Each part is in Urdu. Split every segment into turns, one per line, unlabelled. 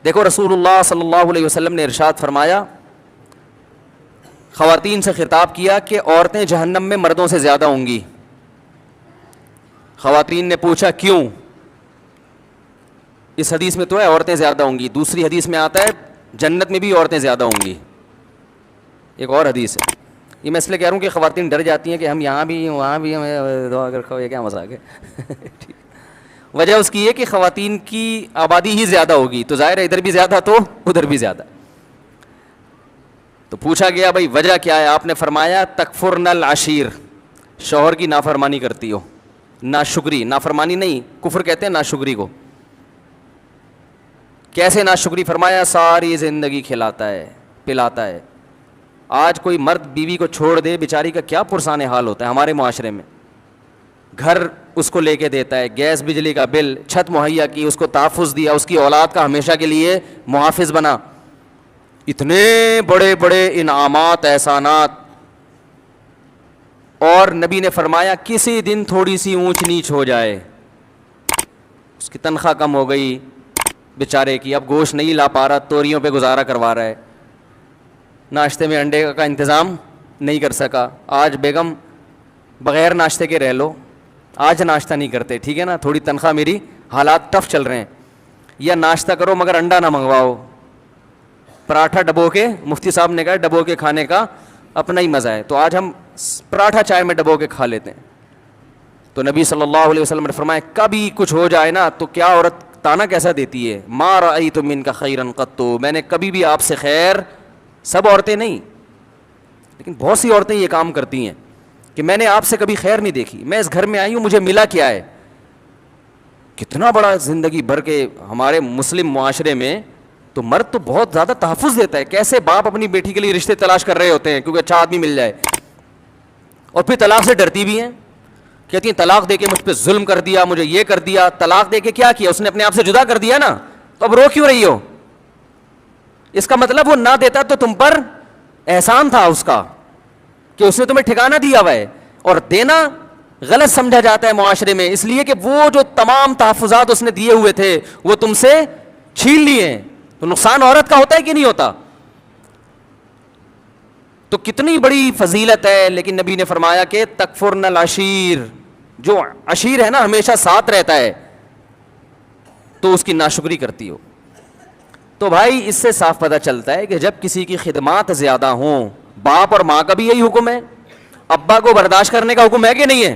دیکھو رسول اللہ صلی اللہ علیہ وسلم نے ارشاد فرمایا, خواتین سے خطاب کیا کہ عورتیں جہنم میں مردوں سے زیادہ ہوں گی. خواتین نے پوچھا کیوں؟ اس حدیث میں تو ہے عورتیں زیادہ ہوں گی, دوسری حدیث میں آتا ہے جنت میں بھی عورتیں زیادہ ہوں گی, ایک اور حدیث ہے. یہ میں اس لیے کہہ رہا ہوں کہ خواتین ڈر جاتی ہیں کہ ہم یہاں بھی وہاں بھی ہمیں دعا کر کھاؤ, یہ کیا مذاق ہے. وجہ اس کی ہے کہ خواتین کی آبادی ہی زیادہ ہوگی, تو ظاہر ہے ادھر بھی زیادہ تو ادھر بھی زیادہ. تو پوچھا گیا بھائی وجہ کیا ہے؟ آپ نے فرمایا تکفرن العشیر, شوہر کی نافرمانی کرتی ہو. ناشکری, نافرمانی نہیں, کفر کہتے ہیں ناشکری کو. کیسے ناشکری؟ فرمایا ساری زندگی کھلاتا ہے پلاتا ہے. آج کوئی مرد بیوی کو چھوڑ دے, بیچاری کا کیا پرسان حال ہوتا ہے ہمارے معاشرے میں. گھر اس کو لے کے دیتا ہے, گیس بجلی کا بل, چھت مہیا کی, اس کو تحفظ دیا, اس کی اولاد کا ہمیشہ کے لیے محافظ بنا, اتنے بڑے بڑے انعامات احسانات. اور نبی نے فرمایا کسی دن تھوڑی سی اونچ نیچ ہو جائے, اس کی تنخواہ کم ہو گئی بیچارے کی, اب گوشت نہیں لا پا رہا, توریوں پہ گزارا کروا رہا ہے, ناشتے میں انڈے کا انتظام نہیں کر سکا, آج بیگم بغیر ناشتے کے رہ لو, آج ناشتہ نہیں کرتے, ٹھیک ہے نا, تھوڑی تنخواہ میری, حالات ٹف چل رہے ہیں, یا ناشتہ کرو مگر انڈا نہ منگواؤ, پراٹھا ڈبو کے, مفتی صاحب نے کہا ڈبو کے کھانے کا اپنا ہی مزہ ہے, تو آج ہم پراٹھا چائے میں ڈبو کے کھا لیتے ہیں. تو نبی صلی اللہ علیہ وسلم نے فرمایا کبھی کچھ ہو جائے نا تو کیا عورت تانا کیسا دیتی ہے, ما رأیت منک خیرا قط, میں نے کبھی بھی آپ سے خیر, سب عورتیں نہیں لیکن بہت سی عورتیں یہ کام کرتی ہیں کہ میں نے آپ سے کبھی خیر نہیں دیکھی, میں اس گھر میں آئی ہوں مجھے ملا کیا ہے. کتنا بڑا زندگی بھر کے ہمارے مسلم معاشرے میں تو مرد تو بہت زیادہ تحفظ دیتا ہے. کیسے باپ اپنی بیٹی کے لیے رشتے تلاش کر رہے ہوتے ہیں کیونکہ اچھا آدمی مل جائے, اور پھر طلاق سے ڈرتی بھی ہیں, کہتی ہیں طلاق دے کے مجھ پہ ظلم کر دیا, مجھے یہ کر دیا. طلاق دے کے کیا کیا؟ اس نے اپنے آپ سے جدا کر دیا نا, تو اب رو کیوں رہی ہو؟ اس کا مطلب وہ نہ دیتا تو تم پر احسان تھا اس کا کہ اس نے تمہیں ٹھکانہ دیا ہوا ہے. اور دینا غلط سمجھا جاتا ہے معاشرے میں, اس لیے کہ وہ جو تمام تحفظات اس نے دیے ہوئے تھے وہ تم سے چھین لیے ہیں. تو نقصان عورت کا ہوتا ہے کہ نہیں ہوتا؟ تو کتنی بڑی فضیلت ہے. لیکن نبی نے فرمایا کہ تکفرن العشیر, جو عشیر ہے نا ہمیشہ ساتھ رہتا ہے, تو اس کی ناشکری کرتی ہو. تو بھائی اس سے صاف پتہ چلتا ہے کہ جب کسی کی خدمات زیادہ ہوں, باپ اور ماں کا بھی یہی حکم ہے, ابا کو برداشت کرنے کا حکم ہے کہ نہیں ہے؟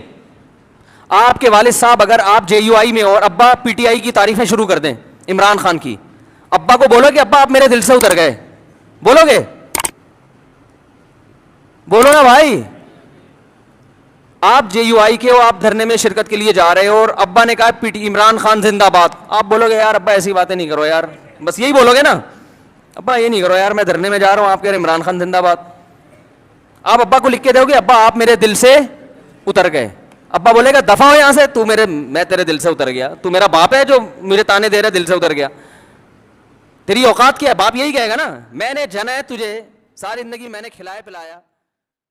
آپ کے والد صاحب اگر آپ جے یو آئی میں اور ابا پی ٹی آئی کی تعریفیں شروع کر دیں عمران خان کی, ابا کو بولو کہ ابا آپ میرے دل سے اتر گئے, بولو گے؟ بولو نا بھائی. آپ جے یو آئی کے ہو, آپ دھرنے میں شرکت کے لیے جا رہے ہو اور ابا نے کہا پی ٹی عمران خان زندہ باد, آپ بولو گے یار ابا ایسی باتیں نہیں کرو یار, بس یہی بولو گے نا, ابا یہ نہیں کرو یار, میں دھرنے میں جا رہا ہوں, آپ کہہ رہے عمران خان زندہ باد. آپ ابا کو لکھ کے دو گے ابا آپ میرے دل سے اتر گئے, ابا بولے گا دفع ہو یہاں سے, میں تیرے دل سے اتر گیا, تو میرا باپ ہے جو مجھے تانے دے رہا ہے دل سے اتر گیا, تیری اوقات کیا ہے؟ باپ یہی کہے گا نا, میں نے جنا ہے تجھے, ساری زندگی میں نے کھلایا پلایا.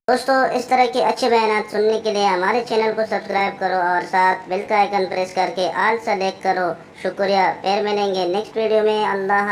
دوستو اس طرح کے اچھے بیانات سننے کے لیے ہمارے چینل کو سبسکرائب کرو اور ساتھ بیل کا آئیکن پریس کر کے آل سلیکٹ کرو. شکریہ, پھر ملیں گے نیکسٹ ویڈیو میں. اللہ